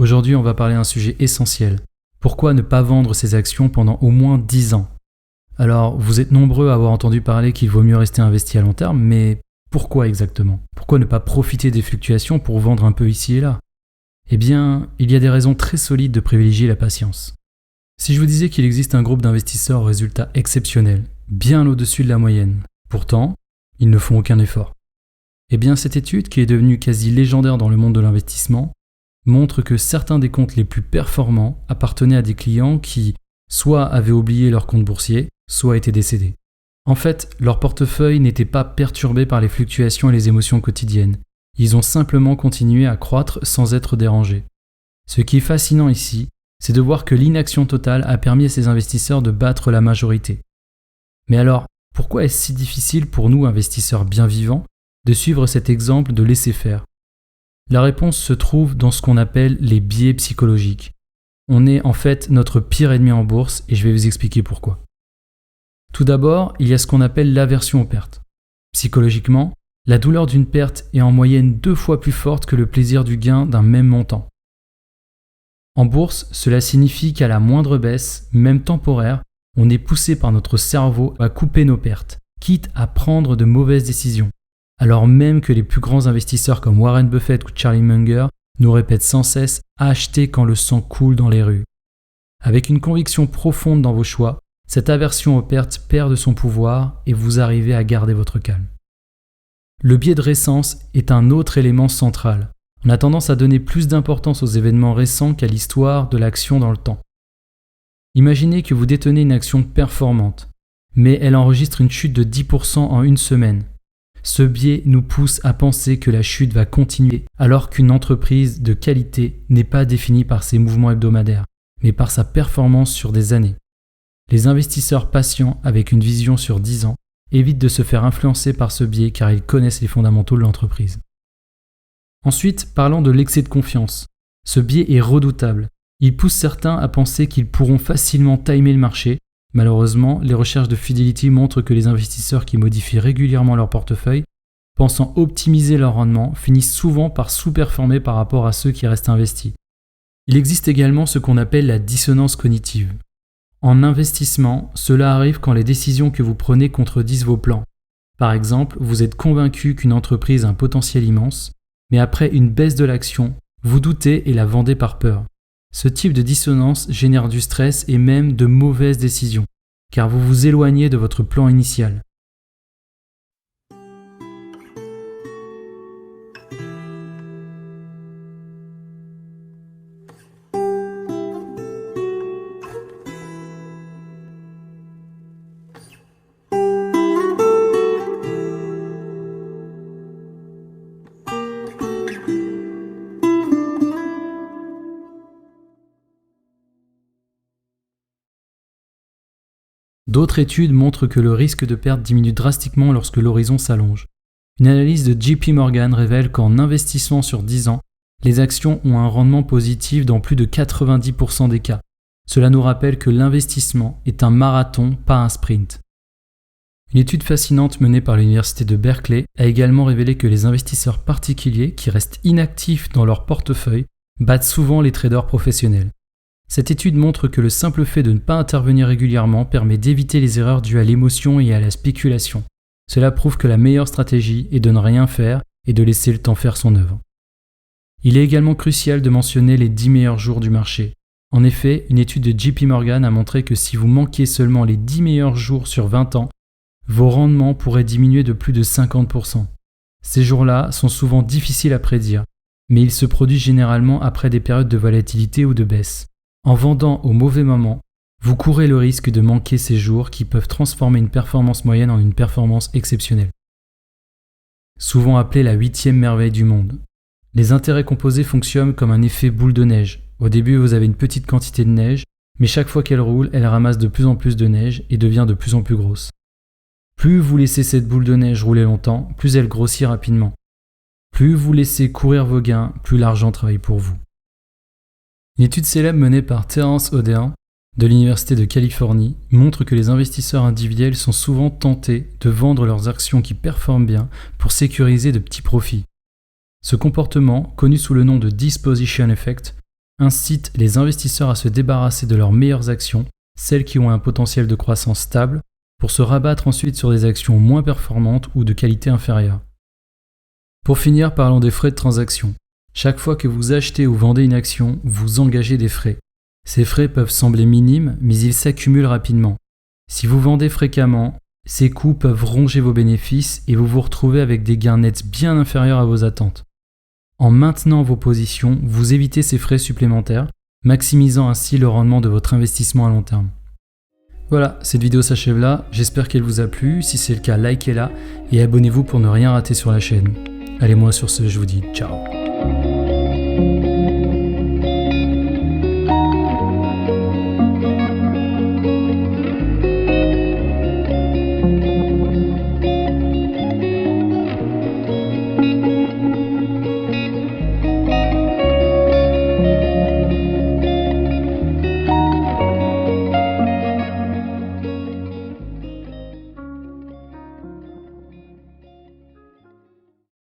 Aujourd'hui, on va parler d'un sujet essentiel. Pourquoi ne pas vendre ses actions pendant au moins 10 ans ? Alors, vous êtes nombreux à avoir entendu parler qu'il vaut mieux rester investi à long terme, mais pourquoi exactement ? Pourquoi ne pas profiter des fluctuations pour vendre un peu ici et là ? Eh bien, il y a des raisons très solides de privilégier la patience. Si je vous disais qu'il existe un groupe d'investisseurs aux résultats exceptionnels, bien au-dessus de la moyenne, pourtant, ils ne font aucun effort. Eh bien, cette étude, qui est devenue quasi légendaire dans le monde de l'investissement, montre que certains des comptes les plus performants appartenaient à des clients qui, soit avaient oublié leur compte boursier, soit étaient décédés. En fait, leur portefeuille n'était pas perturbé par les fluctuations et les émotions quotidiennes. Ils ont simplement continué à croître sans être dérangés. Ce qui est fascinant ici, c'est de voir que l'inaction totale a permis à ces investisseurs de battre la majorité. Mais alors, pourquoi est-ce si difficile pour nous, investisseurs bien vivants, de suivre cet exemple de laisser faire ? La réponse se trouve dans ce qu'on appelle les biais psychologiques. On est en fait notre pire ennemi en bourse et je vais vous expliquer pourquoi. Tout d'abord, il y a ce qu'on appelle l'aversion aux pertes. Psychologiquement, la douleur d'une perte est en moyenne 2 fois plus forte que le plaisir du gain d'un même montant. En bourse, cela signifie qu'à la moindre baisse, même temporaire, on est poussé par notre cerveau à couper nos pertes, quitte à prendre de mauvaises décisions, alors même que les plus grands investisseurs comme Warren Buffett ou Charlie Munger nous répètent sans cesse « achetez quand le sang coule dans les rues ». Avec une conviction profonde dans vos choix, cette aversion aux pertes perd de son pouvoir et vous arrivez à garder votre calme. Le biais de récence est un autre élément central. On a tendance à donner plus d'importance aux événements récents qu'à l'histoire de l'action dans le temps. Imaginez que vous détenez une action performante, mais elle enregistre une chute de 10% en une semaine. Ce biais nous pousse à penser que la chute va continuer, alors qu'une entreprise de qualité n'est pas définie par ses mouvements hebdomadaires, mais par sa performance sur des années. Les investisseurs patients avec une vision sur 10 ans évitent de se faire influencer par ce biais car ils connaissent les fondamentaux de l'entreprise. Ensuite, parlons de l'excès de confiance. Ce biais est redoutable. Il pousse certains à penser qu'ils pourront facilement timer le marché. Malheureusement, les recherches de Fidelity montrent que les investisseurs qui modifient régulièrement leur portefeuille, pensant optimiser leur rendement, finissent souvent par sous-performer par rapport à ceux qui restent investis. Il existe également ce qu'on appelle la dissonance cognitive. En investissement, cela arrive quand les décisions que vous prenez contredisent vos plans. Par exemple, vous êtes convaincu qu'une entreprise a un potentiel immense, mais après une baisse de l'action, vous doutez et la vendez par peur. Ce type de dissonance génère du stress et même de mauvaises décisions, car vous vous éloignez de votre plan initial. D'autres études montrent que le risque de perte diminue drastiquement lorsque l'horizon s'allonge. Une analyse de JP Morgan révèle qu'en investissant sur 10 ans, les actions ont un rendement positif dans plus de 90% des cas. Cela nous rappelle que l'investissement est un marathon, pas un sprint. Une étude fascinante menée par l'université de Berkeley a également révélé que les investisseurs particuliers qui restent inactifs dans leur portefeuille battent souvent les traders professionnels. Cette étude montre que le simple fait de ne pas intervenir régulièrement permet d'éviter les erreurs dues à l'émotion et à la spéculation. Cela prouve que la meilleure stratégie est de ne rien faire et de laisser le temps faire son œuvre. Il est également crucial de mentionner les 10 meilleurs jours du marché. En effet, une étude de JP Morgan a montré que si vous manquiez seulement les 10 meilleurs jours sur 20 ans, vos rendements pourraient diminuer de plus de 50%. Ces jours-là sont souvent difficiles à prédire, mais ils se produisent généralement après des périodes de volatilité ou de baisse. En vendant au mauvais moment, vous courez le risque de manquer ces jours qui peuvent transformer une performance moyenne en une performance exceptionnelle. Souvent appelée la 8e merveille du monde. Les intérêts composés fonctionnent comme un effet boule de neige. Au début, vous avez une petite quantité de neige, mais chaque fois qu'elle roule, elle ramasse de plus en plus de neige et devient de plus en plus grosse. Plus vous laissez cette boule de neige rouler longtemps, plus elle grossit rapidement. Plus vous laissez courir vos gains, plus l'argent travaille pour vous. Une étude célèbre menée par Terence O'Dea de l'Université de Californie montre que les investisseurs individuels sont souvent tentés de vendre leurs actions qui performent bien pour sécuriser de petits profits. Ce comportement, connu sous le nom de disposition effect, incite les investisseurs à se débarrasser de leurs meilleures actions, celles qui ont un potentiel de croissance stable, pour se rabattre ensuite sur des actions moins performantes ou de qualité inférieure. Pour finir, parlons des frais de transaction. Chaque fois que vous achetez ou vendez une action, vous engagez des frais. Ces frais peuvent sembler minimes, mais ils s'accumulent rapidement. Si vous vendez fréquemment, ces coûts peuvent ronger vos bénéfices et vous vous retrouvez avec des gains nets bien inférieurs à vos attentes. En maintenant vos positions, vous évitez ces frais supplémentaires, maximisant ainsi le rendement de votre investissement à long terme. Voilà, cette vidéo s'achève là, j'espère qu'elle vous a plu, si c'est le cas, likez-la et abonnez-vous pour ne rien rater sur la chaîne. Allez, moi sur ce, je vous dis ciao.